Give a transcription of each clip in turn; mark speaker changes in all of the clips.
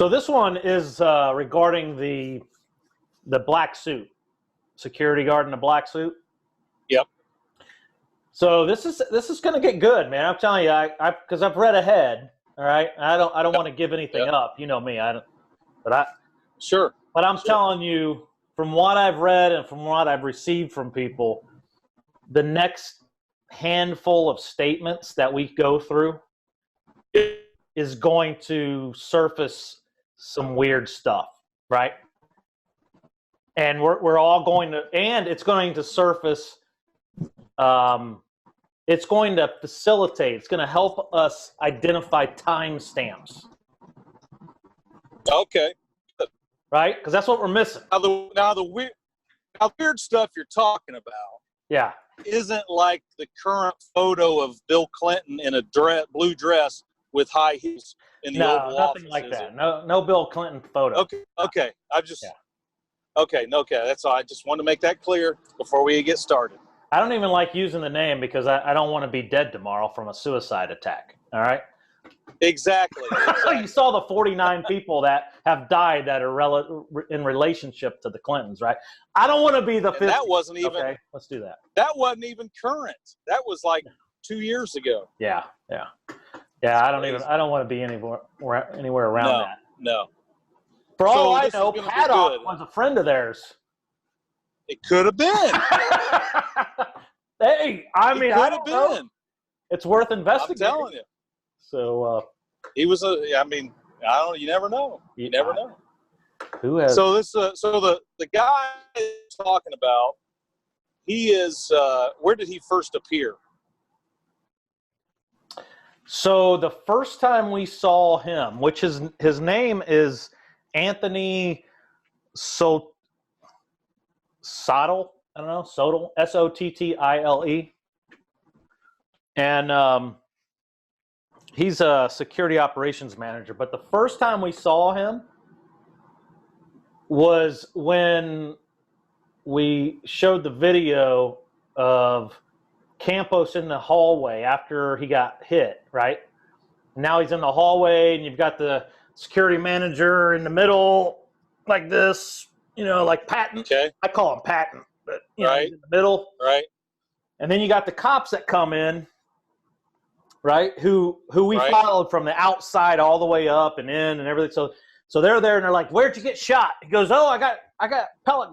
Speaker 1: So this one is regarding the black suit, security guard in the black suit.
Speaker 2: Yep.
Speaker 1: So this is going to get good, man. I'm telling you, because I've read ahead. All right, I don't want to give anything up. You know me,
Speaker 2: Sure.
Speaker 1: But I'm telling you, from what I've read and from what I've received from people, the next handful of statements that we go through is going to surface some weird stuff, right? And we're all going to, and it's going to surface, it's going to facilitate, it's going to help us identify timestamps.
Speaker 2: Okay.
Speaker 1: Right? Because that's what we're missing.
Speaker 2: Now the weird stuff you're talking about,
Speaker 1: yeah,
Speaker 2: isn't like the current photo of Bill Clinton in a blue dress with high heels in the Oval Office.
Speaker 1: Nothing like that. No Bill Clinton photo.
Speaker 2: Okay. Okay. That's all. I just wanted to make that clear before we get started.
Speaker 1: I don't even like using the name because I don't want to be dead tomorrow from a suicide attack. All right.
Speaker 2: Exactly.
Speaker 1: You saw the 49 people that have died that are in relationship to the Clintons, right? I don't want to be the 50.
Speaker 2: That wasn't even.
Speaker 1: Okay, let's do that.
Speaker 2: That wasn't even current. That was like 2 years ago.
Speaker 1: Yeah. I don't want to be anywhere around that.
Speaker 2: No.
Speaker 1: For all I know, Paddock was a friend of theirs.
Speaker 2: It could have been.
Speaker 1: Hey, I mean, I don't know.
Speaker 2: Been.
Speaker 1: It's worth investigating.
Speaker 2: I'm telling you.
Speaker 1: So
Speaker 2: he was you never know. You never know.
Speaker 1: Who has?
Speaker 2: So the guy talking about, he is. Where did he first appear?
Speaker 1: So the first time we saw him, which his name is Anthony Sottile. I don't know, Sottile, Sottile, and he's a security operations manager. But the first time we saw him was when we showed the video of Campos in the hallway after he got hit, right? Now he's in the hallway, and you've got the security manager in the middle, like this, like Patton.
Speaker 2: Okay.
Speaker 1: I call him Patton, but
Speaker 2: right.
Speaker 1: He's in the middle.
Speaker 2: Right.
Speaker 1: And then you got the cops that come in, right? Who we followed from the outside all the way up and in and everything. So they're there and they're like, "Where'd you get shot?" He goes, "Oh, I got pellet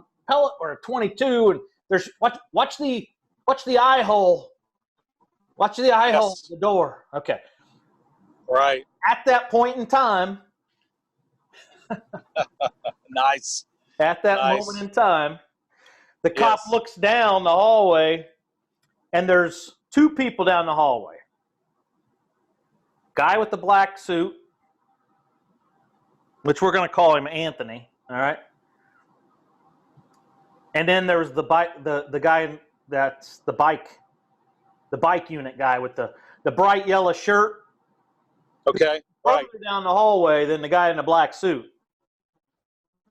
Speaker 1: or a 22, and there's watch the eye hole. Watch the eye hole of the door." Okay.
Speaker 2: Right.
Speaker 1: At that point in time.
Speaker 2: Nice.
Speaker 1: At that moment in time, the cop looks down the hallway, and there's two people down the hallway. Guy with the black suit, which we're going to call him Anthony, all right? And then there's the guy that's the bike unit guy with the bright yellow shirt.
Speaker 2: Okay, right.
Speaker 1: Further down the hallway than the guy in the black suit.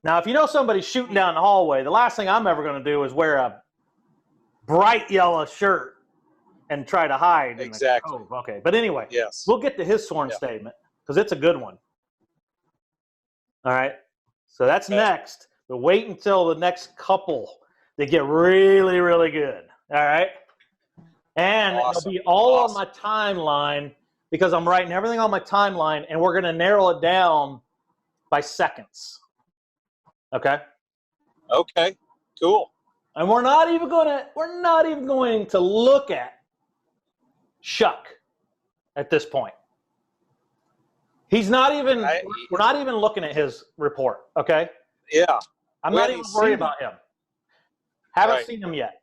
Speaker 1: Now, if you know somebody's shooting down the hallway, the last thing I'm ever going to do is wear a bright yellow shirt and try to hide.
Speaker 2: Exactly.
Speaker 1: Okay, but anyway, we'll get to his sworn statement because it's a good one. All right, so that's next. But wait until the next couple. They get really, really good. All right, and it'll be all on my timeline because I'm writing everything on my timeline, and we're going to narrow it down by seconds. Okay.
Speaker 2: Okay. Cool.
Speaker 1: And we're not even going to look at Shuck at this point. He's not even. We're not even looking at his report. Okay.
Speaker 2: Yeah.
Speaker 1: I'm not even worried about him. Haven't seen him yet.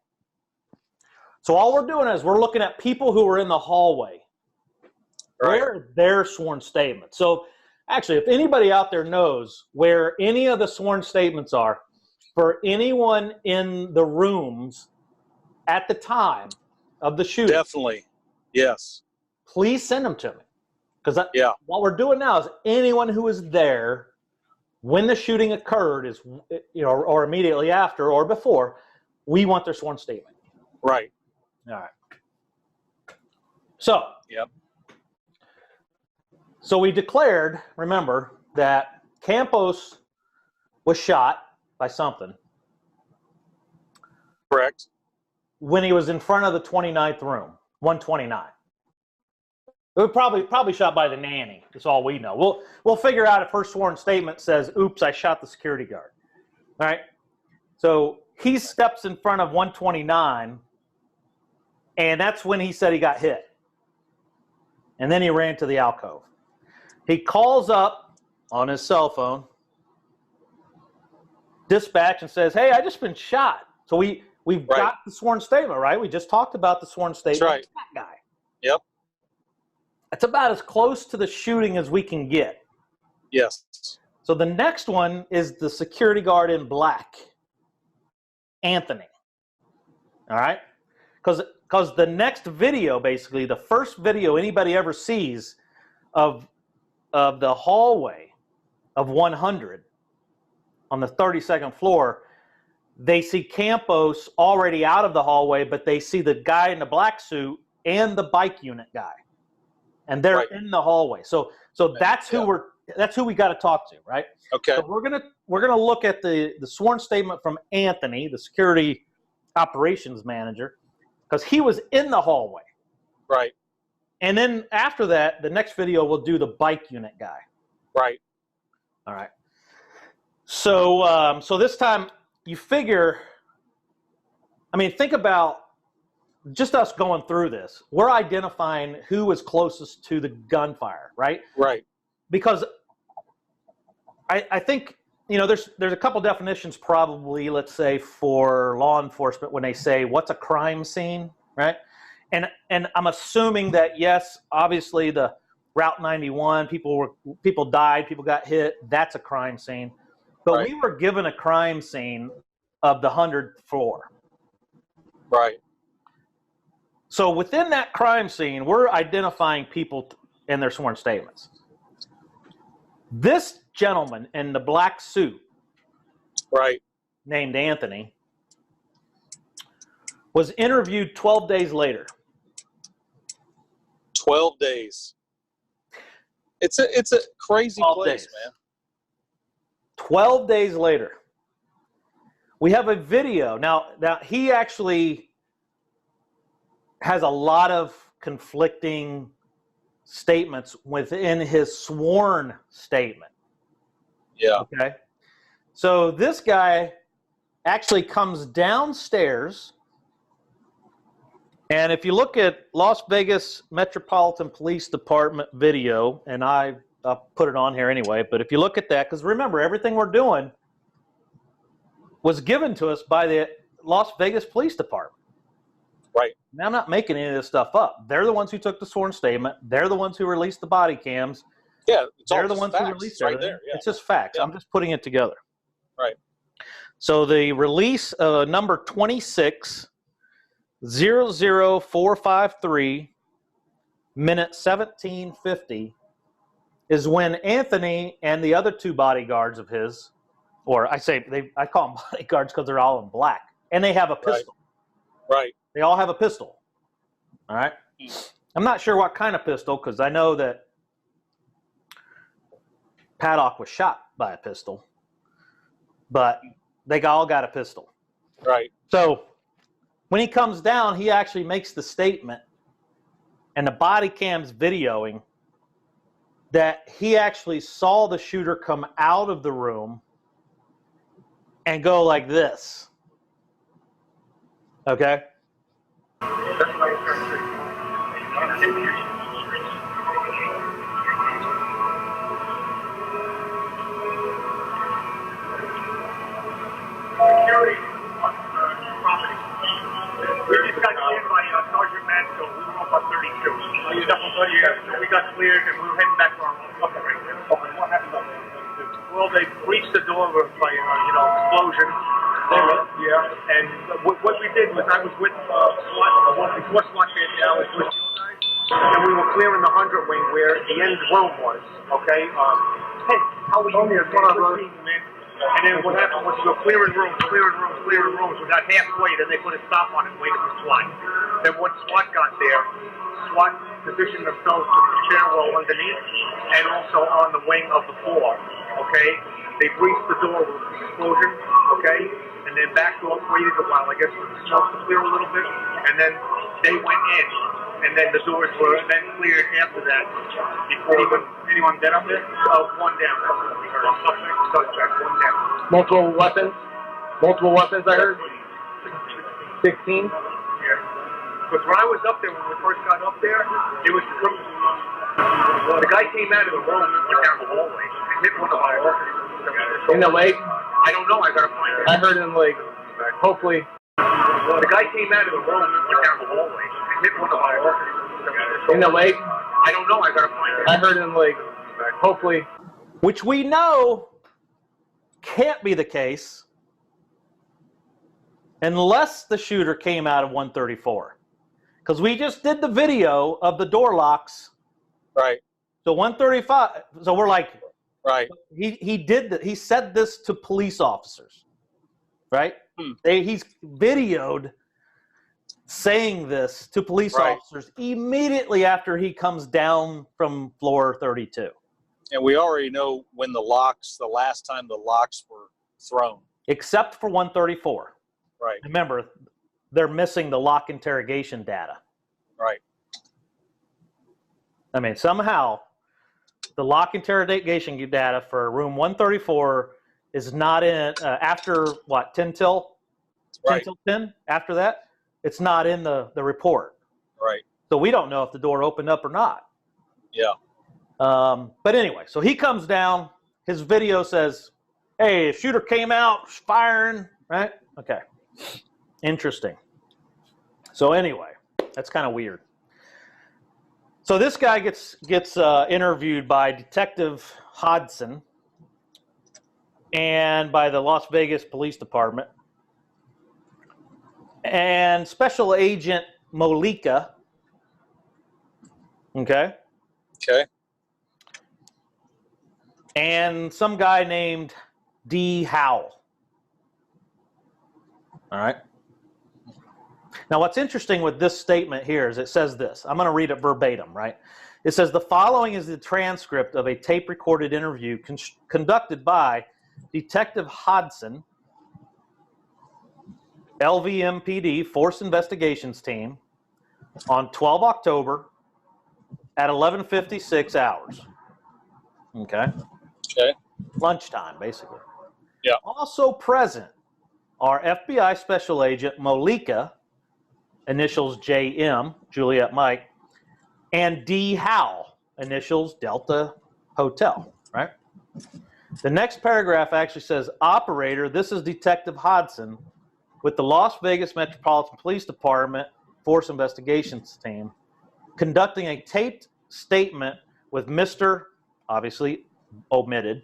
Speaker 1: So all we're doing is we're looking at people who are in the hallway.
Speaker 2: Right.
Speaker 1: Where are their sworn statements? So actually, if anybody out there knows where any of the sworn statements are for anyone in the rooms at the time of the shooting.
Speaker 2: Definitely. Yes.
Speaker 1: Please send them to me. Because what we're doing now is anyone who was there when the shooting occurred is, or immediately after or before, we want their sworn statement.
Speaker 2: Right.
Speaker 1: All right. So.
Speaker 2: Yep.
Speaker 1: So we declared, remember, that Campos was shot by something.
Speaker 2: Correct.
Speaker 1: When he was in front of the 29th room, 129. It was probably shot by the nanny. That's all we know. We'll figure out if her sworn statement says, "Oops, I shot the security guard." All right. So he steps in front of 129, and that's when he said he got hit. And then he ran to the alcove. He calls up on his cell phone, dispatch, and says, "Hey, I just been shot." So we've got the sworn statement, right? We just talked about the sworn statement.
Speaker 2: That's right.
Speaker 1: That guy.
Speaker 2: Yep.
Speaker 1: That's about as close to the shooting as we can get.
Speaker 2: Yes.
Speaker 1: So the next one is the security guard in black, Anthony. All right? Because the next video, basically, the first video anybody ever sees of the hallway of 100 on the 32nd floor, they see Campos already out of the hallway, but they see the guy in the black suit and the bike unit guy. And they're in the hallway. So that's who we got to talk to, right?
Speaker 2: Okay.
Speaker 1: So we're gonna look at the sworn statement from Anthony, the security operations manager, because he was in the hallway.
Speaker 2: Right.
Speaker 1: And then after that, the next video we'll do the bike unit guy.
Speaker 2: Right.
Speaker 1: All right. So so this time you figure, I mean, think about just us going through this. We're identifying who is closest to the gunfire, right?
Speaker 2: Right.
Speaker 1: Because I think, you know, there's a couple definitions probably, let's say, for law enforcement when they say what's a crime scene, right? And I'm assuming that, yes, obviously the Route 91, people died, people got hit, that's a crime scene. But we were given a crime scene of the 100th floor.
Speaker 2: Right.
Speaker 1: So within that crime scene, we're identifying people in their sworn statements. This gentleman in the black suit, named Anthony, was interviewed 12 days later.
Speaker 2: 12 days. It's a crazy place, man.
Speaker 1: 12 days later. We have a video. Now he actually has a lot of conflicting statements within his sworn statement.
Speaker 2: Yeah.
Speaker 1: Okay. So this guy actually comes downstairs, and if you look at Las Vegas Metropolitan Police Department video, and I'll put it on here anyway, but if you look at that, because remember, everything we're doing was given to us by the Las Vegas Police Department.
Speaker 2: Right.
Speaker 1: Now, I'm not making any of this stuff up. They're the ones who took the sworn statement. They're the ones who released the body cams.
Speaker 2: Yeah,
Speaker 1: they're the ones who released it.
Speaker 2: Right there. Yeah.
Speaker 1: It's just facts. Yeah. I'm just putting it together.
Speaker 2: Right.
Speaker 1: So the release number 26-00453, minute 1750, is when Anthony and the other two bodyguards of his, or I call them bodyguards because they're all in black, and they have a pistol.
Speaker 2: Right.
Speaker 1: They all have a pistol. All right. I'm not sure what kind of pistol, because I know that Paddock was shot by a pistol, but they all got a pistol.
Speaker 2: Right.
Speaker 1: So when he comes down, he actually makes the statement, and the body cam's videoing that he actually saw the shooter come out of the room and go like this. Okay?
Speaker 3: Security on property. We just got cleared by Sergeant Mansfield. We were up on 32. You got from 38. So we got cleared and we were heading back to our couple right there. Okay, what happened on 32? Well, they breached the door by explosion. Yeah, and what we did was I was with SWAT, before SWAT did, I was with you guys, and we were clearing the 100 wing where the end room was, okay? Hey, how are you? Man, And then what happened was we were clearing rooms. We got halfway, then they put a stop on it and waited for SWAT. Then once SWAT got there, SWAT positioned themselves to the stairwell underneath and also on the wing of the floor, okay? They breached the door with the explosion, okay? And then backed off, waited a while, I guess, for the smoke to clear a little bit. And then they went in, and then the doors were then cleared after that. Before anyone dead up there? One down. Suspect, one down.
Speaker 4: Multiple weapons? Multiple weapons, I heard? 16?
Speaker 3: Yeah. Because when I was up there, when we first got up there, it was the guy came out of the room and went down the hallway and hit one of our officers.
Speaker 4: In the leg?
Speaker 3: I don't know. I gotta find it.
Speaker 4: I heard in the leg. Hopefully.
Speaker 3: The guy came out of the room and went down the hallway and hit one of our officers.
Speaker 4: In the leg?
Speaker 3: I don't know. I gotta find it.
Speaker 4: I heard in the leg. Hopefully.
Speaker 1: Which we know can't be the case unless the shooter came out of 134. Because we just did the video of the door locks.
Speaker 2: Right.
Speaker 1: So 135. So we're like,
Speaker 2: right.
Speaker 1: He did that. He said this to police officers, right? He's videoed saying this to police officers immediately after he comes down from floor 32.
Speaker 2: And we already know when the last time the locks were thrown.
Speaker 1: Except for 134.
Speaker 2: Right.
Speaker 1: Remember, they're missing the lock interrogation data.
Speaker 2: Right.
Speaker 1: I mean, somehow the lock interrogation data for room 134 is not in after what, 10 till 10? After that, it's not in the report.
Speaker 2: Right.
Speaker 1: So we don't know if the door opened up or not.
Speaker 2: Yeah.
Speaker 1: But anyway, so he comes down. His video says, hey, shooter came out firing, right? Okay. Interesting. So anyway, that's kind of weird. So this guy gets interviewed by Detective Hodson and by the Las Vegas Police Department. And Special Agent Molika. Okay.
Speaker 2: Okay.
Speaker 1: And some guy named D. Howell. All right. Now, what's interesting with this statement here is it says this. I'm going to read it verbatim, right? It says, the following is the transcript of a tape-recorded interview conducted by Detective Hodson, LVMPD Force Investigations Team, on 12 October at 11:56 hours. Okay?
Speaker 2: Okay.
Speaker 1: Lunchtime, basically.
Speaker 2: Yeah.
Speaker 1: Also present are FBI Special Agent Molika, initials JM, Juliet Mike, and D. Howell, initials Delta Hotel, right? The next paragraph actually says, operator, this is Detective Hodson with the Las Vegas Metropolitan Police Department Force Investigations Team conducting a taped statement with Mr., obviously omitted,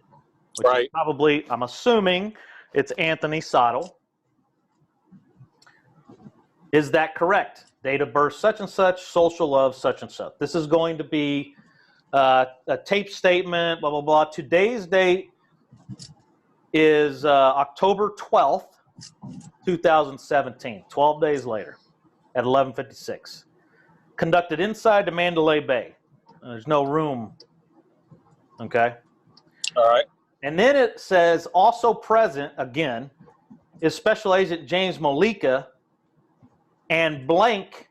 Speaker 1: which is probably, I'm assuming it's Anthony Sottile. Is that correct? Date of birth such and such, social of such and such. This is going to be a tape statement, blah, blah, blah. Today's date is October 12th, 2017, 12 days later at 11:56. Conducted inside the Mandalay Bay. There's no room. Okay?
Speaker 2: All right.
Speaker 1: And then it says also present, again, is Special Agent James Molika and blank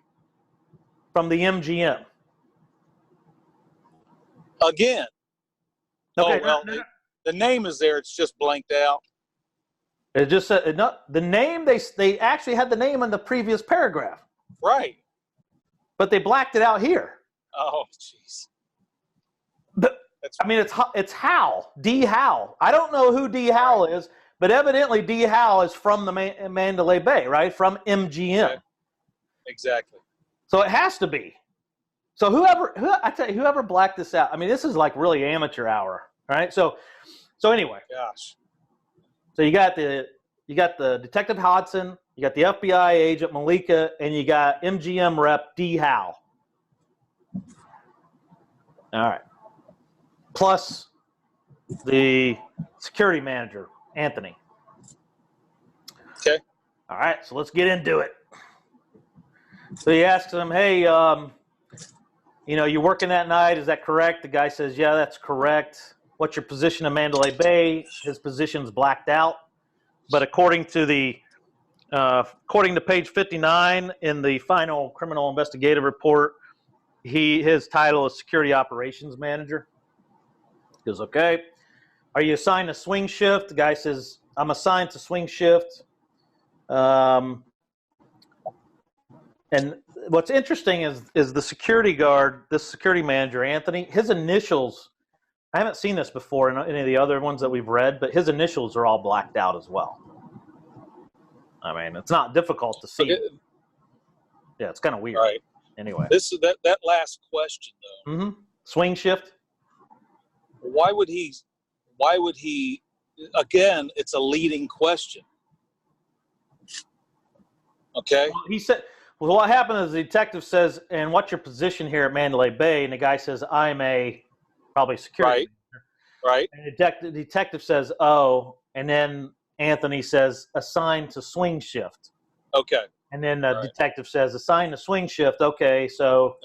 Speaker 1: from the MGM.
Speaker 2: Again.
Speaker 1: Okay.
Speaker 2: Oh, well, the name is there. It's just blanked out.
Speaker 1: It just said the name. They actually had the name in the previous paragraph.
Speaker 2: Right.
Speaker 1: But they blacked it out here.
Speaker 2: Oh, jeez.
Speaker 1: I mean, it's Howell, D. Howell. I don't know who D. Howell is, but ever D. Howell is from the Mandalay Bay, right? From MGM.
Speaker 2: Okay. Exactly.
Speaker 1: So it has to be. So whoever blacked this out. I mean, this is like really amateur hour, right? So anyway.
Speaker 2: Gosh.
Speaker 1: So you got the Detective Hodson, you got the FBI agent Molika, and you got MGM rep D. Howell. All right. Plus the security manager, Anthony.
Speaker 2: Okay.
Speaker 1: All right, so let's get into it. So he asks him, hey, you're working that night, is that correct? The guy says, yeah, that's correct. What's your position in Mandalay Bay? His position's blacked out. But according to page 59 in the final criminal investigative report, his title is Security Operations Manager. He goes, okay. Are you assigned to swing shift? The guy says, I'm assigned to swing shift. And what's interesting is the security guard, this security manager, Anthony, his initials, I haven't seen this before in any of the other ones that we've read, but his initials are all blacked out as well. I mean, it's not difficult to see.
Speaker 2: Okay.
Speaker 1: Yeah, it's kind of weird.
Speaker 2: Right.
Speaker 1: Anyway.
Speaker 2: That last question, though.
Speaker 1: Mm-hmm. Swing shift?
Speaker 2: Why would he, again, it's a leading question. Okay?
Speaker 1: Well, he said, well, what happened is the detective says, and what's your position here at Mandalay Bay? And the guy says, I'm probably security manager.
Speaker 2: Right.
Speaker 1: And the detective says, oh, and then Anthony says, assigned to swing shift.
Speaker 2: Okay.
Speaker 1: And then the detective says, assigned to swing shift. Okay, so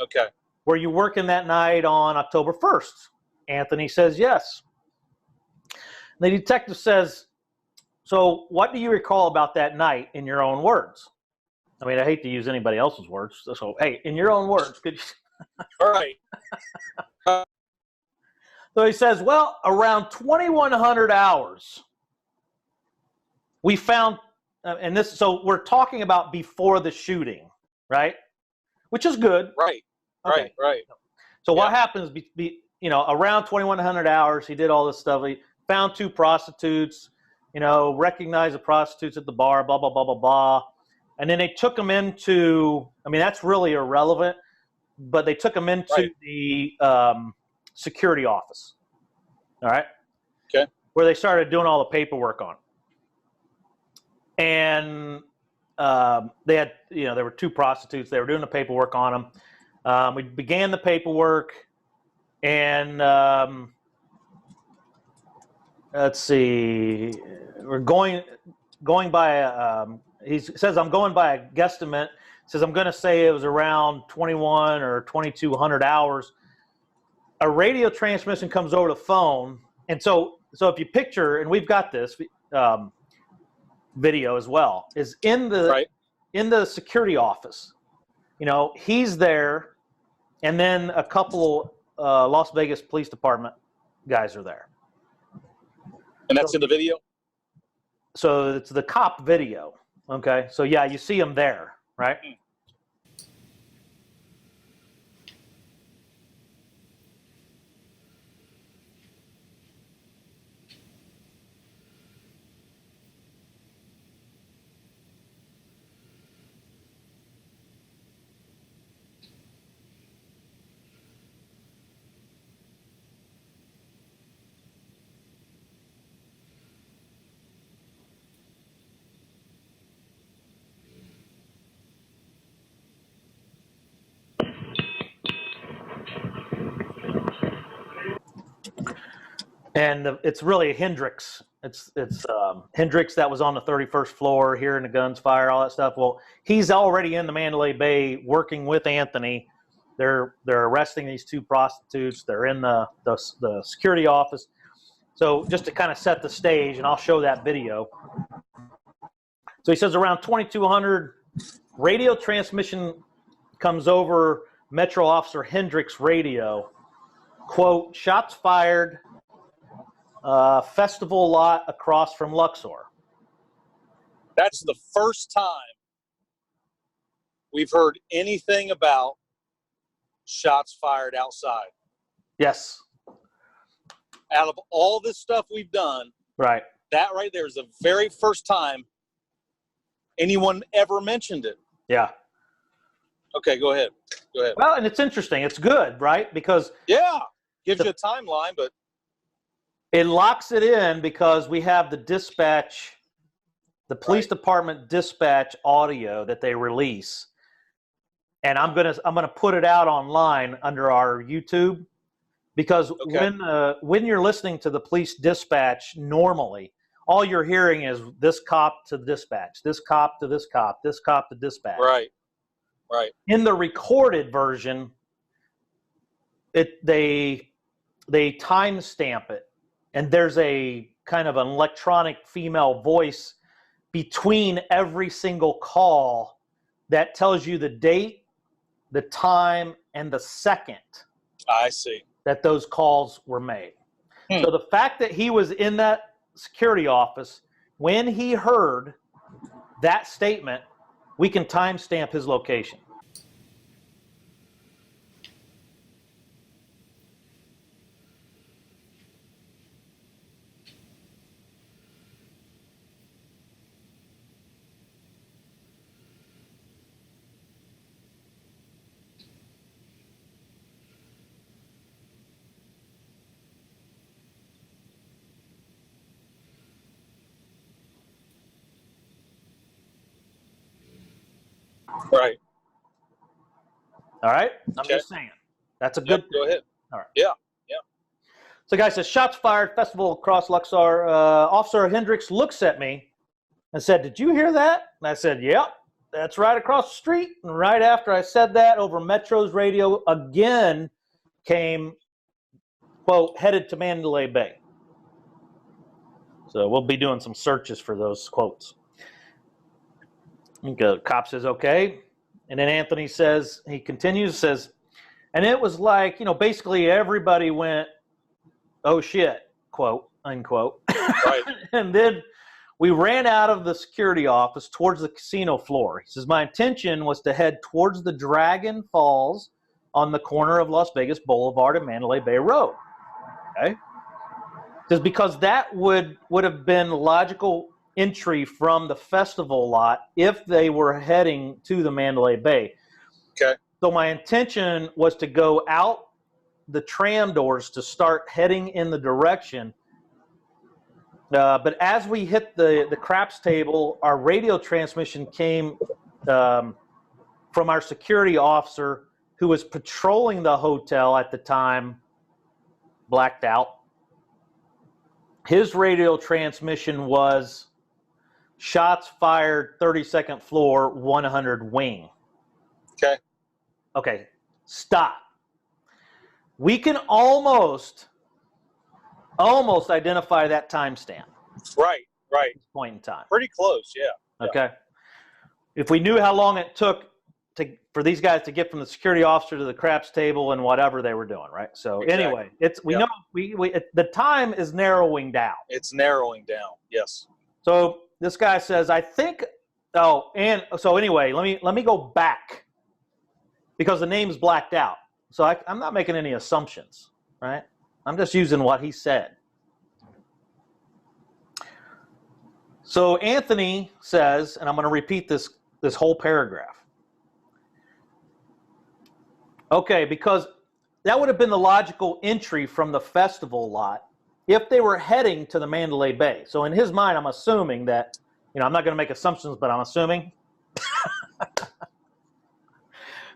Speaker 1: were you working that night on October 1st? Anthony says, yes. And the detective says, so what do you recall about that night in your own words? I mean, I hate to use anybody else's words. So, hey, in your own words, could you?
Speaker 2: All right.
Speaker 1: So he says, well, around 2,100 hours, we found, so we're talking about before the shooting, right? Which is good.
Speaker 2: Right.
Speaker 1: Okay.
Speaker 2: Right.
Speaker 1: So what happens, around 2,100 hours, he did all this stuff. He found 2 prostitutes, recognized the prostitutes at the bar, blah, blah, blah, blah, blah. And then they took him into, I mean, that's really irrelevant, but they took him into the security office, all right?
Speaker 2: Okay.
Speaker 1: Where they started doing all the paperwork on. And they had, there were 2 prostitutes. They were doing the paperwork on them. We began the paperwork, and let's see, we're going by he says, I'm going by a guesstimate. Says, I'm going to say it was around 21 or 2,200 hours. A radio transmission comes over the phone. And so if you picture, and we've got this video as well, is in the security office. He's there, and then a couple Las Vegas Police Department guys are there.
Speaker 2: And that's in the video?
Speaker 1: So it's the cop video. Okay, so yeah, you see him there, right? And it's really a Hendrix. It's Hendrix that was on the 31st floor, hearing the guns fire, all that stuff. Well, he's already in the Mandalay Bay working with Anthony. They're arresting these 2 prostitutes. They're in the security office. So just to kind of set the stage, and I'll show that video. So he says around 2,200, radio transmission comes over Metro Officer Hendrix radio. Quote, shots fired. Festival lot across from Luxor.
Speaker 2: That's the first time we've heard anything about shots fired outside.
Speaker 1: Yes.
Speaker 2: Out of all this stuff we've done,
Speaker 1: right,
Speaker 2: that right there is the very first time anyone ever mentioned it.
Speaker 1: Yeah.
Speaker 2: Okay, go ahead.
Speaker 1: Well, and it's interesting. It's good, right? Because
Speaker 2: gives you a timeline, but
Speaker 1: it locks it in because we have the dispatch, the police department dispatch audio that they release, and I'm gonna put it out online under our YouTube, because when you're listening to the police dispatch normally all you're hearing is this cop to dispatch, this cop to this cop, this cop to dispatch.
Speaker 2: Right.
Speaker 1: In the recorded version, they timestamp it, and there's a kind of an electronic female voice between every single call that tells you the date, the time, and the second.
Speaker 2: I see.
Speaker 1: That those calls were made. So the fact that he was in that security office when he heard that statement, we can timestamp his location.
Speaker 2: Right.
Speaker 1: All right? I'm just saying. That's a good thing.
Speaker 2: Go ahead.
Speaker 1: All right.
Speaker 2: Yeah.
Speaker 1: So, guy says, shots fired, festival across Luxor. Officer Hendricks looks at me and said, did you hear that? And I said, yep, that's right across the street. And right after I said that, over Metro's radio again came, quote, headed to Mandalay Bay. So we'll be doing some searches for those quotes. The cop says, okay. And then Anthony says, he continues, says, and it was like, basically everybody went, oh shit, quote, unquote.
Speaker 2: Right.
Speaker 1: And then we ran out of the security office towards the casino floor. He says, my intention was to head towards the Dragon Falls on the corner of Las Vegas Boulevard and Mandalay Bay Road. Okay. Says because that would have been logical entry from the festival lot if they were heading to the Mandalay Bay.
Speaker 2: Okay.
Speaker 1: So my intention was to go out the tram doors to start heading in the direction. But as we hit the craps table, our radio transmission came from our security officer who was patrolling the hotel at the time, blacked out. His radio transmission was shots fired, 32nd floor, 100 wing.
Speaker 2: Okay.
Speaker 1: Okay, stop. We can almost identify that timestamp.
Speaker 2: Right.
Speaker 1: At this point in time.
Speaker 2: Pretty close, yeah.
Speaker 1: Okay. If we knew how long it took for these guys to get from the security officer to the craps table and whatever they were doing, right? So
Speaker 2: Exactly.
Speaker 1: Anyway, know the time is narrowing down.
Speaker 2: It's narrowing down. Yes.
Speaker 1: So this guy says, I think. Oh, and so anyway, let me go back because the name's blacked out. So I'm not making any assumptions, right? I'm just using what he said. So Anthony says, and I'm going to repeat this whole paragraph. Okay, because that would have been the logical entry from the festival lot if they were heading to the Mandalay Bay. So in his mind, I'm assuming that, I'm not going to make assumptions, but I'm assuming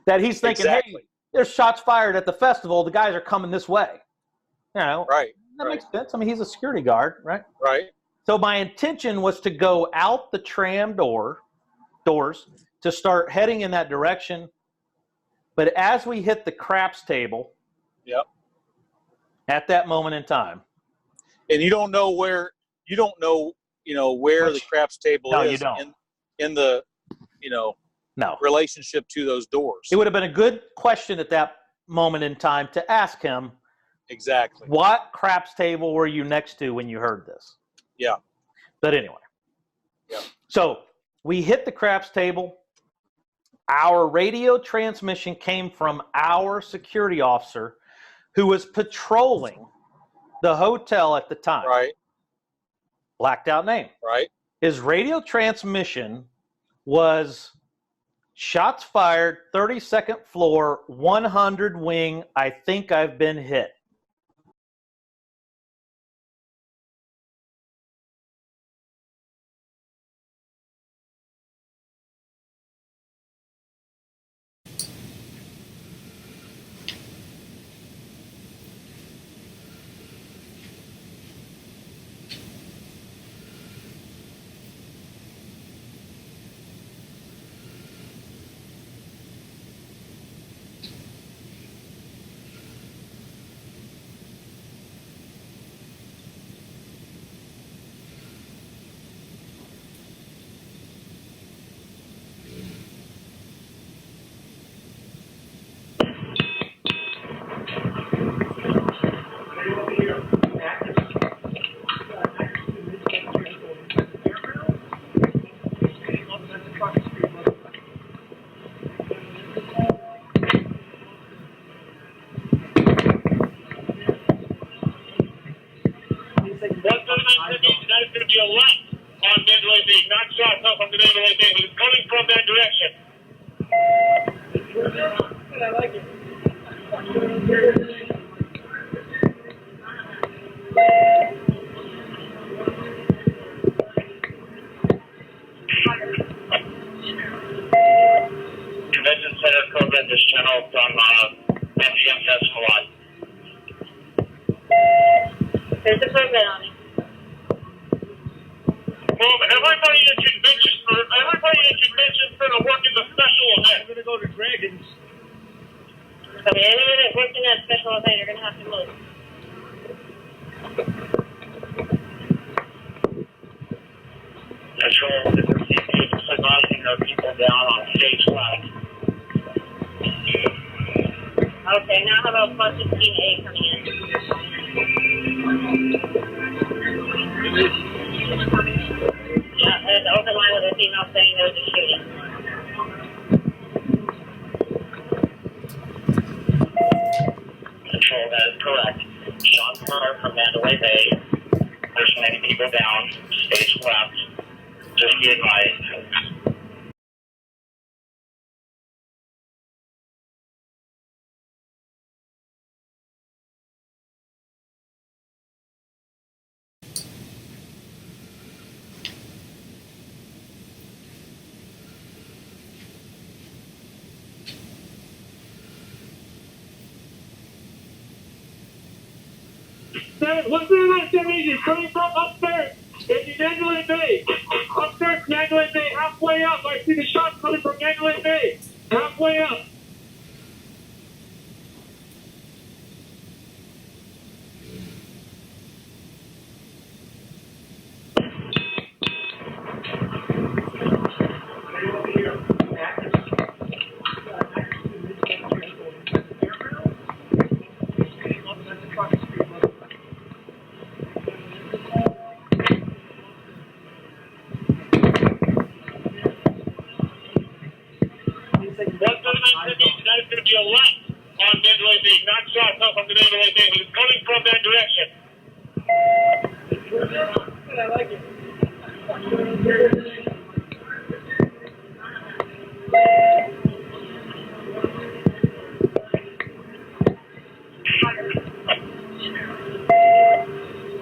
Speaker 1: that he's thinking,
Speaker 2: Exactly.
Speaker 1: hey, there's shots fired at the festival. The guys are coming this way.
Speaker 2: Right.
Speaker 1: That makes sense. I mean, he's a security guard, right?
Speaker 2: Right.
Speaker 1: So my intention was to go out the tram doors to start heading in that direction. But as we hit the craps table,
Speaker 2: yep,
Speaker 1: at that moment in time,
Speaker 2: and you don't know where the craps table is
Speaker 1: you don't.
Speaker 2: in the
Speaker 1: no
Speaker 2: relationship to those doors.
Speaker 1: It would have been a good question at that moment in time to ask him.
Speaker 2: Exactly.
Speaker 1: What craps table were you next to when you heard this?
Speaker 2: Yeah.
Speaker 1: But anyway.
Speaker 2: Yeah.
Speaker 1: So we hit the craps table. Our radio transmission came from our security officer who was patrolling the hotel at the time.
Speaker 2: Right.
Speaker 1: Blacked out name.
Speaker 2: Right.
Speaker 1: His radio transmission was shots fired, 32nd floor, 100 wing. I think I've been hit.
Speaker 3: this channel from MGM Test Squad.
Speaker 5: There's a permit on it.
Speaker 3: Well, everybody at convention center working the special event.
Speaker 4: I'm gonna go to Dragons.
Speaker 5: Okay, anyone that works in that special event, you're gonna have to move.
Speaker 3: Control, this is CPU advising our people down on stage left.
Speaker 5: Okay, now how about plus 15A coming in? Yeah, there's an open line with a female saying there was a shooting.
Speaker 3: Control, that is correct. Shots heard from Mandalay Bay. There's many people down, stage left. Just be advised.
Speaker 6: What's the activity coming from upstairs in Mandalay Bay? Upstairs, Mandalay Bay, halfway up. I see the shots coming from Mandalay Bay. Halfway up.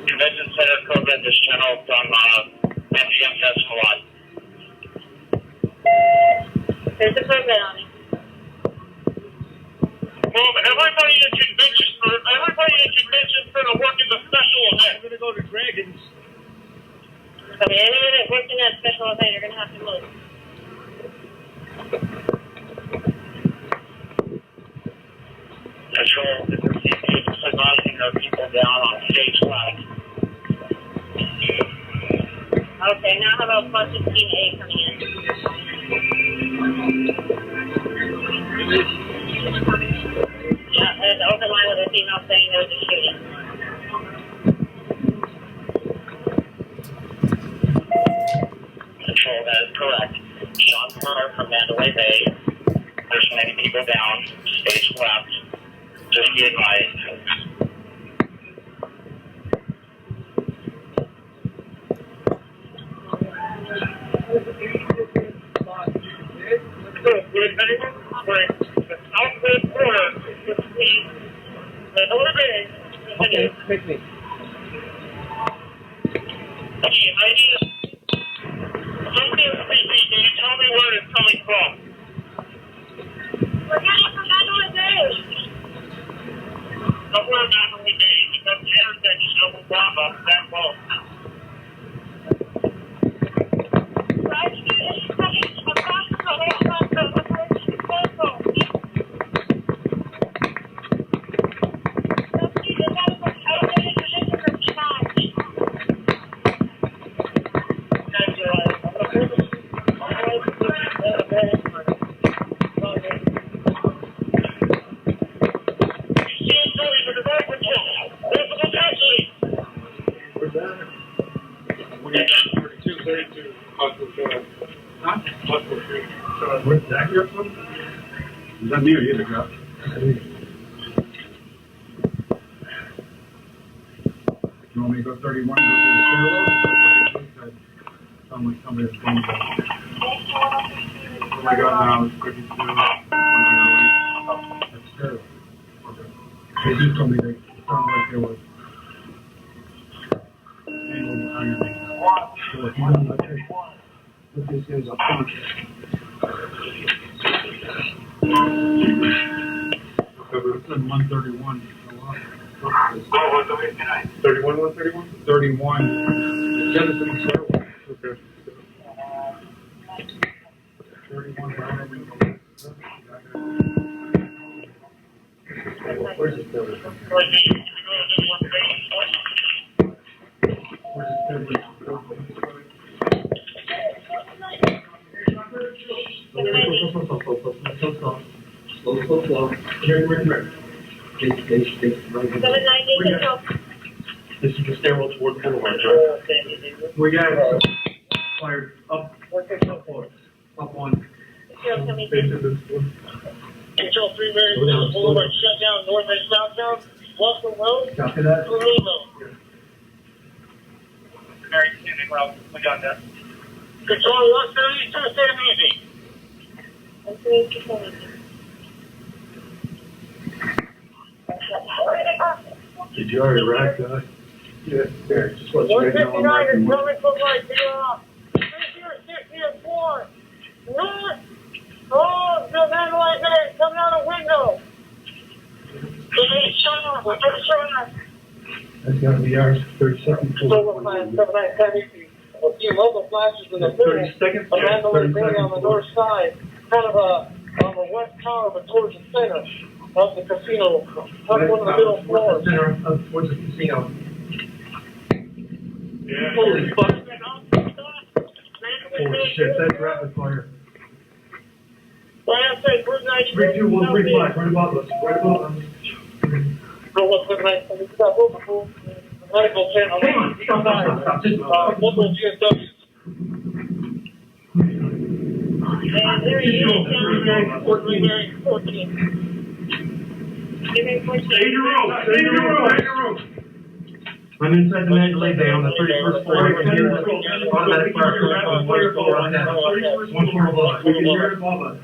Speaker 3: Convention Center code red this channel from MGM Test Squad.
Speaker 5: There's a permit on it.
Speaker 3: Well, everybody at convention center working the special event.
Speaker 4: I'm gonna go to Dragons.
Speaker 5: Okay, anyone that works in that special event, you're gonna have to move.
Speaker 3: Control, this is CPU advising our people down on stage left.
Speaker 5: Okay, now how about plus 15A coming in? Yeah, there's an open line with a female saying there was a shooting.
Speaker 3: Control, that is correct. Shots heard from Mandalay Bay. There's many people down, stage left. Just be advised.
Speaker 4: Okay, pick me.
Speaker 3: Can you tell me where it's coming from?
Speaker 5: We're getting from Mandalay Bay.
Speaker 3: Somewhere in Mandalay Bay, because the intersection of Obama, that close.
Speaker 5: Right, it's coming across the whole country.
Speaker 7: Where's Zach here from? Is that me or you, Jeff? You want me to go 31 and go to the stairwell? Sound like somebody's phone call. What I got now is 32, 108. That's stairwell. Okay. They just told me they sounded like there was. So if you don't let this, put this as a function. it's in 131.
Speaker 3: 31, 131?
Speaker 7: 31. Genesis Stairwell.
Speaker 3: Okay.
Speaker 7: 31.
Speaker 3: Where's the stairwell? Slow. Here.
Speaker 5: 798 Control.
Speaker 3: This is the stairwell toward the boulevard, right?
Speaker 7: We got it. Fired up one.
Speaker 5: Control 3
Speaker 3: Go down, slow down.
Speaker 6: Shut down north and southbound. Russell Road.
Speaker 7: Copy that.
Speaker 3: Mary, we got that.
Speaker 6: Control 132, stay easy.
Speaker 5: 132.
Speaker 7: Did you already rack that? Yeah. There, just let you guys know I'm
Speaker 6: 159
Speaker 7: racking
Speaker 6: is
Speaker 7: one.
Speaker 6: coming from right here off. 60 and 4. North. Oh, the man like that coming out the window.
Speaker 7: That's gotta be ours. 32nd floor.
Speaker 6: Silver flash, 7910. A few local flashes in the middle.
Speaker 7: 32nd
Speaker 6: A man like that on the north side. Kind of on the west tower, but towards the center of the casino. Up one of the middle floors.
Speaker 7: What's the casino?
Speaker 3: Yeah.
Speaker 7: Holy fuck. Holy shit, that's rapid fire.
Speaker 6: Right outside, Route 90.
Speaker 7: 32135, right above us. Right above us.
Speaker 6: Medical channel.
Speaker 7: Hang on, stop. Just,
Speaker 6: Local GSW.
Speaker 5: And there he is.
Speaker 6: 14.
Speaker 5: Give me 14.
Speaker 7: Stay in your room. I'm inside the Mandalay Bay on the 31st floor. Automatic fire. One floor above us. We can hear it above us.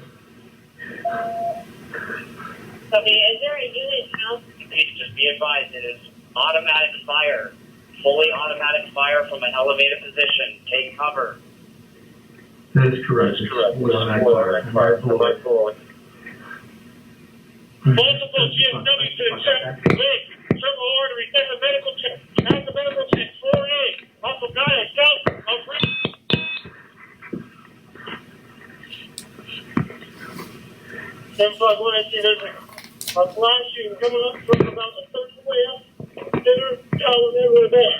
Speaker 5: Copy. Is there a unit house?
Speaker 8: Please just be advised, it is automatic fire, fully automatic fire from an elevated position. Take cover.
Speaker 7: That is correct. Automatic fire.
Speaker 6: Multiple GSW to check. Big. Triple artery. Take the medical check. Have the medical check. 4A. Also guy at south. Seven five one there's a flashing coming up from about a third of the way up. Dinner, tower, over there.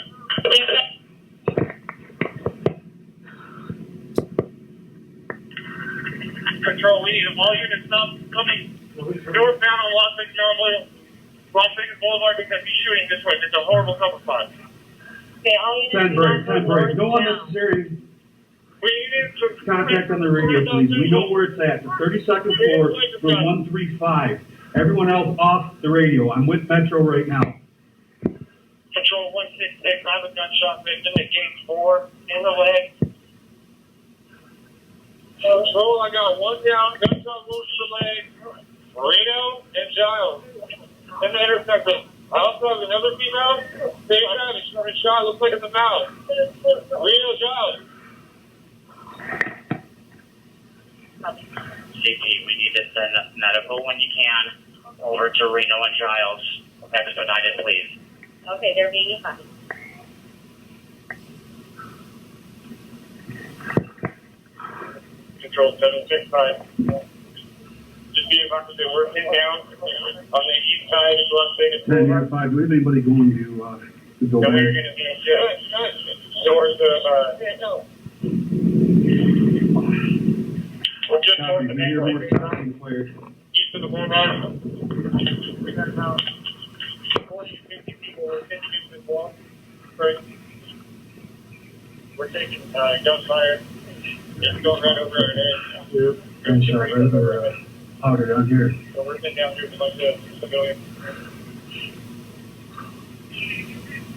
Speaker 6: Control, we need all units now coming northbound on Las Vegas Boulevard because he's shooting this way. It's a horrible cover spot.
Speaker 5: Okay, all units.
Speaker 7: Sandberg. No unnecessary
Speaker 6: We need to
Speaker 7: contact on the radio, please. We know where it's at. The 32nd floor, room 135. Everyone else off the radio. I'm with Metro right now.
Speaker 6: Control 166, I have a gunshot victim at gate 4 in the leg. So I got one down, gunshot wound to the leg, Reno and Giles. In the intersection. I also have another female, same shot, a shot, looks like in the mouth. Reno, Giles.
Speaker 8: CP, we need to send medical when you can over to Reno and Giles. Expedited, please.
Speaker 5: Okay, they're being fine.
Speaker 6: Control 765. Just be advised that we're pinned down on the east side of Las Vegas Boulevard.
Speaker 7: 10-5, do we have anybody going to go
Speaker 6: So
Speaker 7: in?
Speaker 6: they're going to be towards the, we're just
Speaker 7: Copy.
Speaker 6: north of
Speaker 7: We hear more
Speaker 6: the
Speaker 7: shots being fired.
Speaker 6: east of the boulevard. We got about 40, 50 people who are pitching this wall. Right. We're taking gunfire. It's going right over our head.
Speaker 7: Yep. Gunshot right over powder down here.
Speaker 6: So we're sitting down here with like the civilian.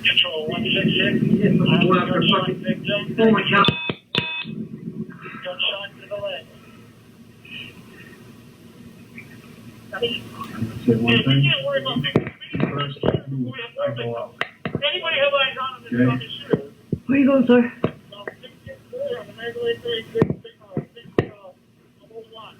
Speaker 6: Control 166. Gunshot victim.
Speaker 7: Oh my God.
Speaker 6: Gunshot to the leg.
Speaker 7: Say one
Speaker 6: You
Speaker 7: thing.
Speaker 6: can't worry about things.
Speaker 7: First, move. I go out.
Speaker 6: Anybody have eyes on this
Speaker 7: Okay.
Speaker 6: fucking shooter?
Speaker 5: Where you going, sir?
Speaker 6: So 664 on the Mandalay Bay, 6 a whole lot.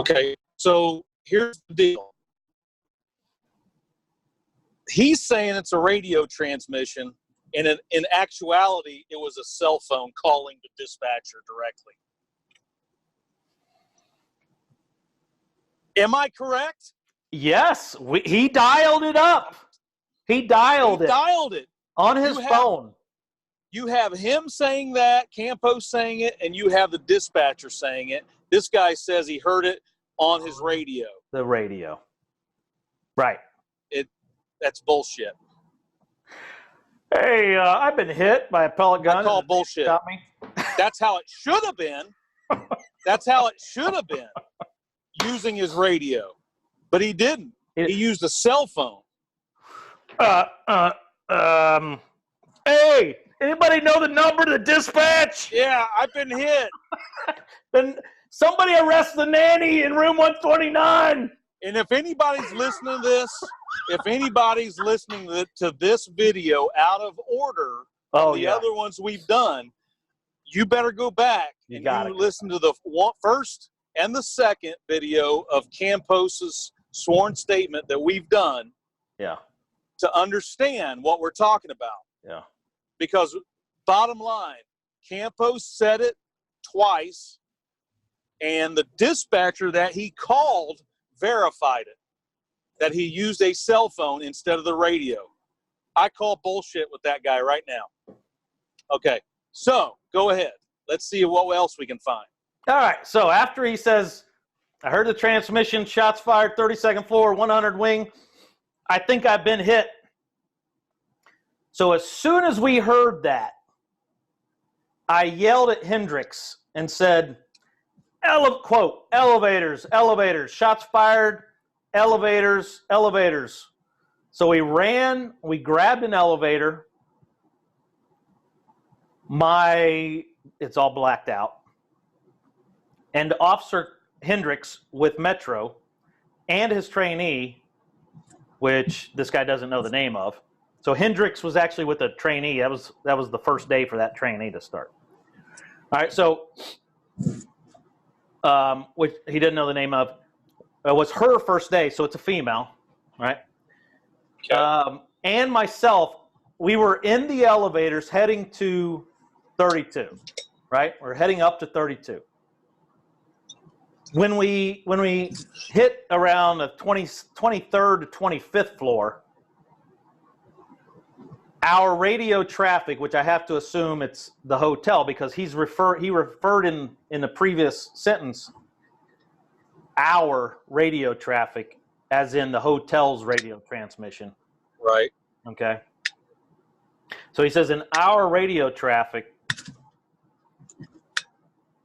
Speaker 2: Okay, so here's the deal. He's saying it's a radio transmission, and in actuality, it was a cell phone calling the dispatcher directly. Am I correct?
Speaker 1: Yes, he dialed it up. He dialed it on his phone.
Speaker 2: You have him saying that, Campos saying it, and you have the dispatcher saying it. This guy says he heard it on his radio.
Speaker 1: The radio. Right.
Speaker 2: That's bullshit.
Speaker 1: Hey, I've been hit by a pellet gun.
Speaker 2: I call bullshit.
Speaker 1: Shot me.
Speaker 2: That's how it should have been. That's how it should have been, using his radio. But he didn't. He used a cell phone.
Speaker 1: Hey, anybody know the number to dispatch?
Speaker 2: Yeah, I've been hit.
Speaker 1: Then somebody arrest the nanny in room 129.
Speaker 2: And if anybody's listening to this, to this video out of order, the other ones we've done, you better go back and listen to the first and the second video of Campos's sworn statement that we've done.
Speaker 1: Yeah.
Speaker 2: To understand what we're talking about.
Speaker 1: Yeah.
Speaker 2: Because bottom line, Campos said it twice, and the dispatcher that he called verified it, that he used a cell phone instead of the radio. I call bullshit with that guy right now. Okay, so go ahead. Let's see what else we can find.
Speaker 1: All right, so after he says, I heard the transmission, shots fired, 32nd floor, 100 wing. I think I've been hit. So as soon as we heard that, I yelled at Hendricks and said, quote, elevators, elevators, shots fired, elevators, elevators. So we ran, we grabbed an elevator. It's all blacked out. And Officer Hendricks with Metro and his trainee, which this guy doesn't know the name of. So Hendricks was actually with a trainee. That was the first day for that trainee to start. All right, so which he didn't know the name of. It was her first day, so it's a female, right? Okay. And myself, we were in the elevators heading to 32, right? We're heading up to 32. When we hit around the 23rd to 25th floor, our radio traffic, which I have to assume it's the hotel because he referred in the previous sentence our radio traffic as in the hotel's radio transmission.
Speaker 2: Right.
Speaker 1: Okay. So he says in our radio traffic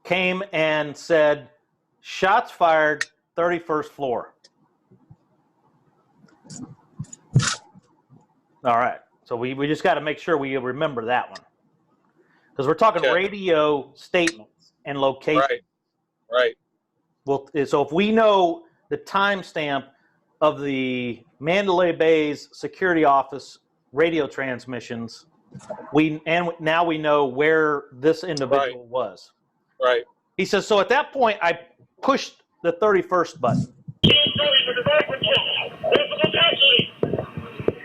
Speaker 1: came and said, shots fired, 31st floor. All right. So we just got to make sure we remember that one. Because we're talking radio statements and location.
Speaker 2: Right. Right.
Speaker 1: Well, so if we know the timestamp of the Mandalay Bay's security office radio transmissions, now we know where this individual was.
Speaker 2: Right.
Speaker 1: He says, so at that point, I pushed the 31st button.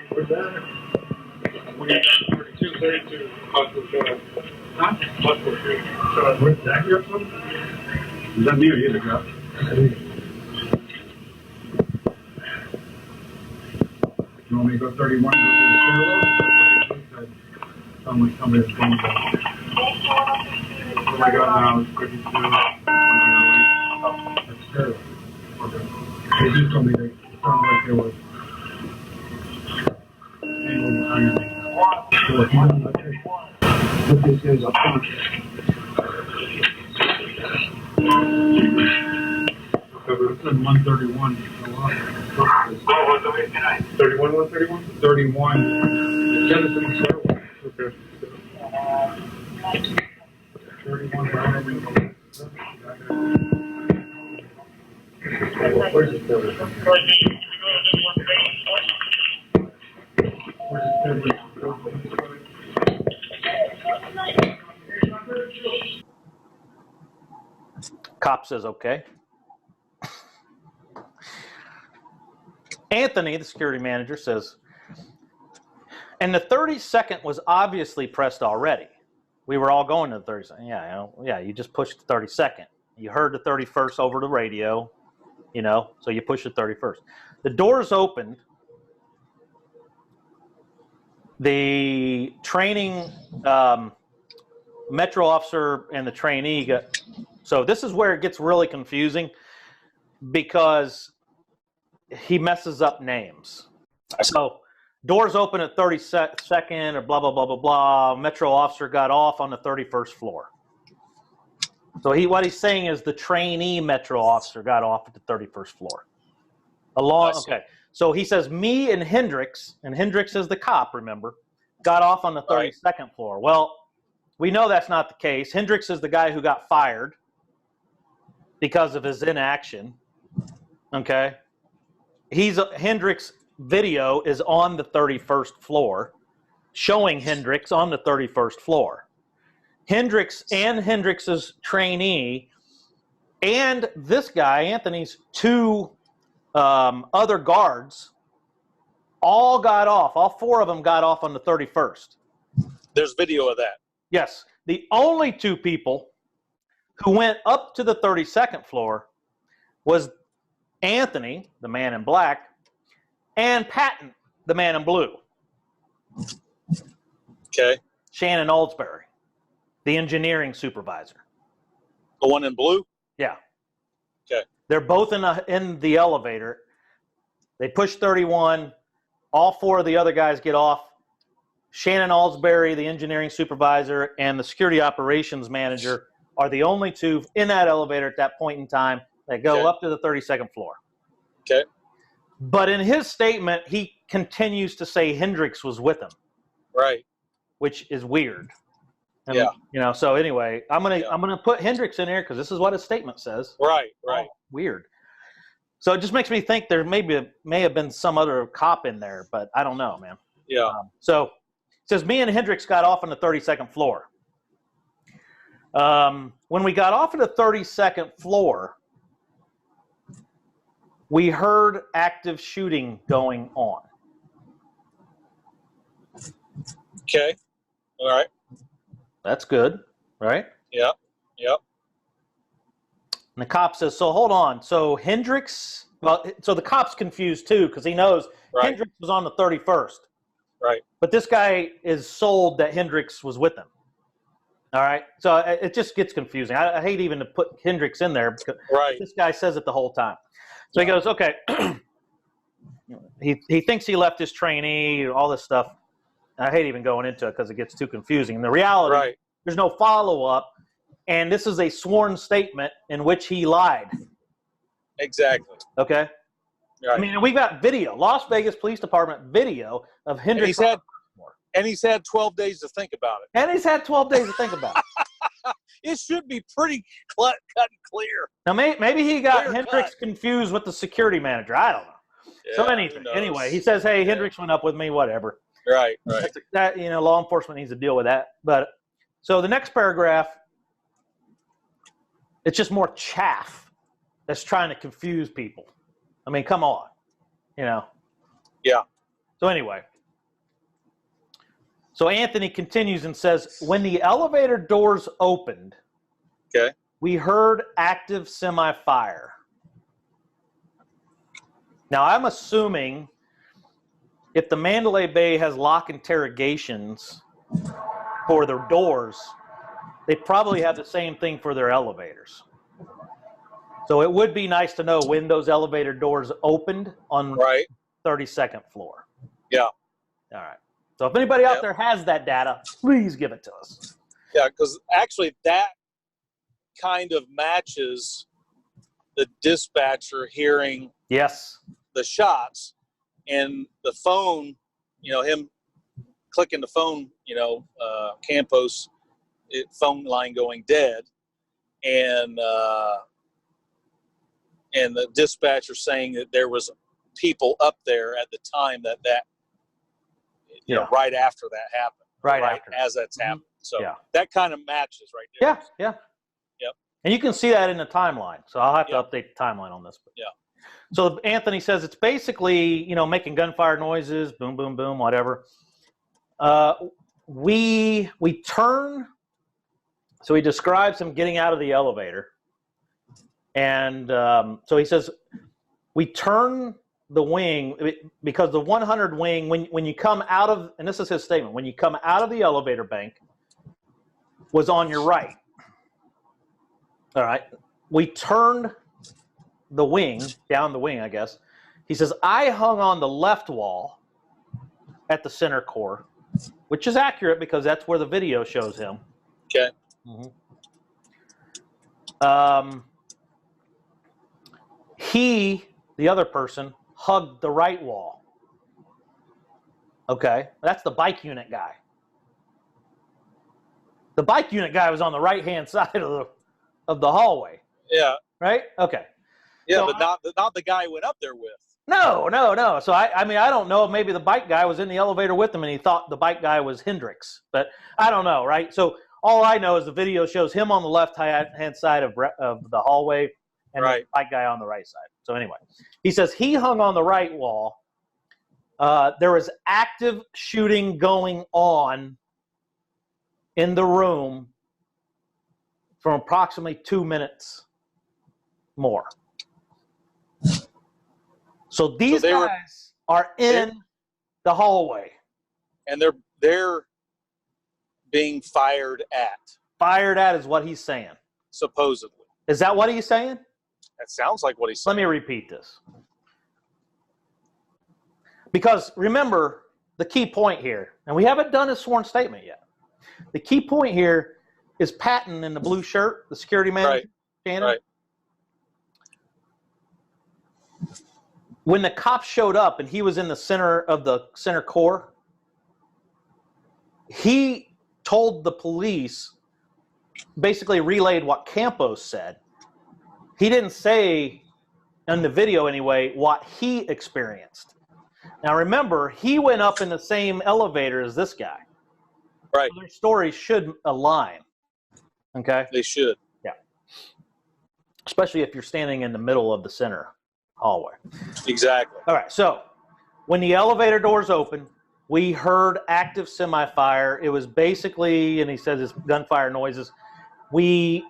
Speaker 6: Where's that? 32. Huh? Where's that here from? Is that me or you, Jeff? You want me to go 31 to the stairwell? Somebody's going back. What I got now is 32. That's stairwell. Okay. They just told me they sounded like there was. Put these guys up front. Okay, but it's in 131. 31, 131? 31. Genesis stairwell. Okay. 31, wherever you go. Where's the stairwell?
Speaker 1: Cop says, okay. Anthony, the security manager, says, and the 32nd was obviously pressed already. We were all going to the 32nd. Yeah, you just pushed the 32nd. You heard the 31st over the radio, so you push the 31st. The doors opened. The training metro officer and the trainee got, so this is where it gets really confusing because he messes up names. So doors open at 32nd or blah, blah, blah, blah, blah. Metro officer got off on the 31st floor. So what he's saying is the trainee metro officer got off at the 31st floor. Okay. So he says me and Hendricks is the cop, remember, got off on the 32nd floor. Well, we know that's not the case. Hendricks is the guy who got fired because of his inaction. Okay. Hendricks' video is on the 31st floor, showing Hendricks on the 31st floor. Hendricks and Hendricks's trainee and this guy, Anthony's two other guards, all got off. All four of them got off on the 31st.
Speaker 2: There's video of that.
Speaker 1: Yes. The only two people who went up to the 32nd floor was Anthony, the man in black, and Patton, the man in blue.
Speaker 2: Okay.
Speaker 1: Shannon Oldsbury, the engineering supervisor.
Speaker 2: The one in blue?
Speaker 1: Yeah.
Speaker 2: Okay.
Speaker 1: They're both in the elevator. They push 31. All four of the other guys get off. Shannon Oldsbury, the engineering supervisor, and the security operations manager are the only two in that elevator at that point in time that go up to the 32nd floor.
Speaker 2: Okay.
Speaker 1: But in his statement, he continues to say Hendricks was with him.
Speaker 2: Right.
Speaker 1: Which is weird. And, so anyway, I'm gonna put Hendricks in here because this is what his statement says.
Speaker 2: Right.
Speaker 1: Oh, weird. So it just makes me think there may have been some other cop in there, but I don't know, man.
Speaker 2: Yeah.
Speaker 1: So it says me and Hendricks got off on the 32nd floor. When we got off of the 32nd floor, we heard active shooting going on.
Speaker 2: Okay. All right.
Speaker 1: That's good, right?
Speaker 2: Yep.
Speaker 1: And the cop says, so hold on. So Hendricks, so the cop's confused too because he knows Hendricks was on the 31st.
Speaker 2: Right.
Speaker 1: But this guy is sold that Hendricks was with him. All right. So it just gets confusing. I hate even to put Hendricks in there because this guy says it the whole time. So he goes, okay. he thinks he left his trainee, all this stuff. I hate even going into it because it gets too confusing. And the reality, there's no follow-up, and this is a sworn statement in which he lied.
Speaker 2: Exactly.
Speaker 1: Okay? Right. I mean, we got video, Las Vegas Police Department video of Hendricks.
Speaker 2: And he's had 12 days to think about it.
Speaker 1: And he's had 12 days to think about it.
Speaker 2: It should be pretty cut and clear.
Speaker 1: Now, maybe he got Hendricks confused with the security manager. I don't know. Yeah, so anyway, he says, hey, Hendricks went up with me, whatever.
Speaker 2: Right.
Speaker 1: That, law enforcement needs to deal with that. But so the next paragraph, It's just more chaff that's trying to confuse people. I mean, come on, you know.
Speaker 2: Yeah.
Speaker 1: So anyway, so Anthony continues and says, when the elevator doors opened,
Speaker 2: Okay.
Speaker 1: we heard active semi-fire. Now, I'm assuming if the Mandalay Bay has lock interrogations for their doors, they probably have the same thing for their elevators. So it would be nice to know when those elevator doors opened on
Speaker 2: Right.
Speaker 1: 32nd floor.
Speaker 2: Yeah.
Speaker 1: All right. So if anybody out
Speaker 2: Yep.
Speaker 1: there has that data, please give it to us.
Speaker 2: Yeah, because actually that kind of matches the dispatcher hearing
Speaker 1: Yes.
Speaker 2: the shots and the phone, you know, him clicking the phone, you know, Campos phone line going dead, and the dispatcher saying that there was people up there at the time that you know, right after that happened,
Speaker 1: Right after.
Speaker 2: as that's happened. So
Speaker 1: Yeah.
Speaker 2: that kind of matches right there.
Speaker 1: Yeah, yeah.
Speaker 2: Yep.
Speaker 1: And you can see that in the timeline. So I'll have to update the timeline on this.
Speaker 2: Yeah.
Speaker 1: So Anthony says it's basically, you know, making gunfire noises, boom, boom, boom, whatever. We turn. So he describes him getting out of the elevator. And so he says, we turn the wing, because the 100 wing, when you come out of, and this is his statement, when you come out of the elevator bank, was on your right. All right. We turned the wing, down the wing, I guess. He says, I hung on the left wall at the center core, which is accurate because that's where the video shows him.
Speaker 2: Okay.
Speaker 1: Mm-hmm. The other person, hugged the right wall. Okay. That's the bike unit guy. The bike unit guy was on the right-hand side of the hallway.
Speaker 2: Yeah.
Speaker 1: Right? Okay.
Speaker 2: Yeah,
Speaker 1: So
Speaker 2: but not the guy he went up there with.
Speaker 1: No. So I mean, I don't know. Maybe the bike guy was in the elevator with him and he thought the bike guy was Hendrix, but I don't know, right? So all I know is the video shows him on the left-hand side of the hallway and the bike guy on the right side. So anyway, he says he hung on the right wall. There was active shooting going on in the room for approximately 2 minutes more. So these guys are in the hallway.
Speaker 2: And they're being fired at.
Speaker 1: Fired at is what he's saying.
Speaker 2: Supposedly.
Speaker 1: Is that what he's saying?
Speaker 2: That sounds like what he's saying.
Speaker 1: Let me repeat this. Because remember, the key point here, and we haven't done his sworn statement yet. The key point here is Patton in the blue shirt, the security manager. Right. When the cops showed up and he was in the center of the center core, he told the police, basically relayed what Campos said. He didn't say, in the video anyway, what he experienced. Now remember, he went up in the same elevator as this guy.
Speaker 2: Right.
Speaker 1: So their stories should align. Okay?
Speaker 2: They should.
Speaker 1: Yeah. Especially if you're standing in the middle of the center hallway.
Speaker 2: Exactly.
Speaker 1: All right, so when the elevator doors open, we heard active semi-fire. It was basically, and he says it's gunfire noises. We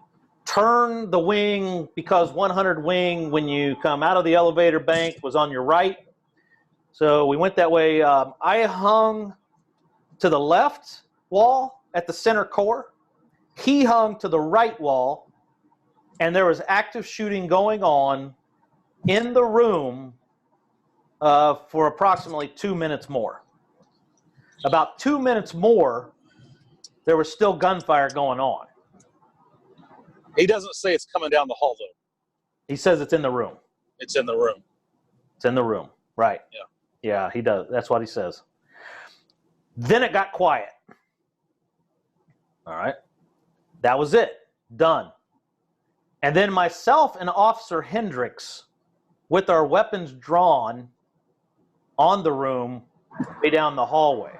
Speaker 1: turned the wing because 100 wing, when you come out of the elevator bank, was on your right. So we went that way. I hung to the left wall at the center core. He hung to the right wall, and there was active shooting going on in the room for approximately 2 minutes more. About 2 minutes more, there was still gunfire going on.
Speaker 2: He doesn't say it's coming down the hall, though.
Speaker 1: He says it's in the room.
Speaker 2: It's in the room.
Speaker 1: It's in the room, right.
Speaker 2: Yeah.
Speaker 1: Yeah, he does. That's what he says. Then it got quiet. All right. That was it. Done. And then myself and Officer Hendricks, with our weapons drawn on the room, way down the hallway.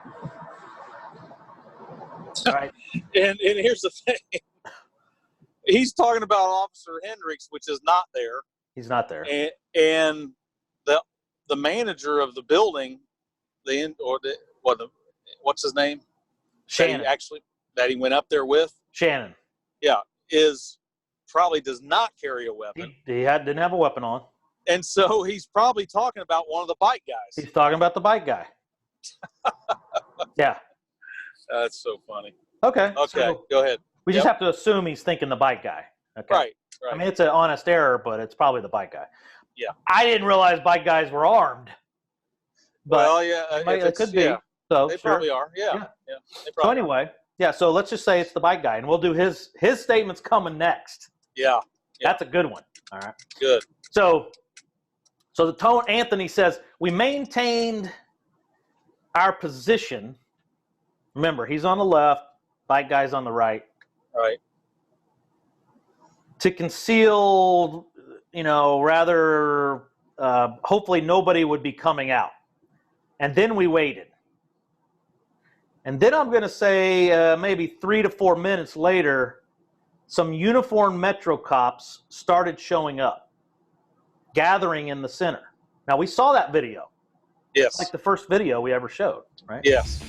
Speaker 1: All right.
Speaker 2: And here's the thing. He's talking about Officer Hendricks, which is not there.
Speaker 1: He's not there.
Speaker 2: And the manager of the building, what's his name?
Speaker 1: Shannon.
Speaker 2: That he went up there with.
Speaker 1: Shannon.
Speaker 2: Yeah, probably does not carry a weapon.
Speaker 1: He didn't have a weapon on.
Speaker 2: And so he's probably talking about one of the bike guys.
Speaker 1: He's talking about the bike guy. Yeah.
Speaker 2: That's so funny.
Speaker 1: Okay.
Speaker 2: Okay,
Speaker 1: So
Speaker 2: go ahead.
Speaker 1: we just have to assume he's thinking the bike guy. Okay.
Speaker 2: Right.
Speaker 1: I mean, it's an honest error, but it's probably the bike guy.
Speaker 2: Yeah.
Speaker 1: I didn't realize bike guys were armed. But
Speaker 2: Well, yeah,
Speaker 1: it could be.
Speaker 2: Yeah,
Speaker 1: so
Speaker 2: they
Speaker 1: sure.
Speaker 2: probably are. Yeah.
Speaker 1: Yeah.
Speaker 2: They
Speaker 1: So
Speaker 2: probably
Speaker 1: anyway, yeah. So let's just say it's the bike guy, and we'll do his statements coming next.
Speaker 2: Yeah.
Speaker 1: That's a good one. All right.
Speaker 2: Good.
Speaker 1: So the tone. Anthony says we maintained our position. Remember, he's on the left, bike guy's on the right.
Speaker 2: Right.
Speaker 1: To conceal, rather, hopefully nobody would be coming out. And then we waited. And then I'm going to say maybe 3 to 4 minutes later, some uniformed Metro cops started showing up, gathering in the center. Now, we saw that video.
Speaker 2: Yes.
Speaker 1: Like the first video we ever showed, right?
Speaker 2: Yes.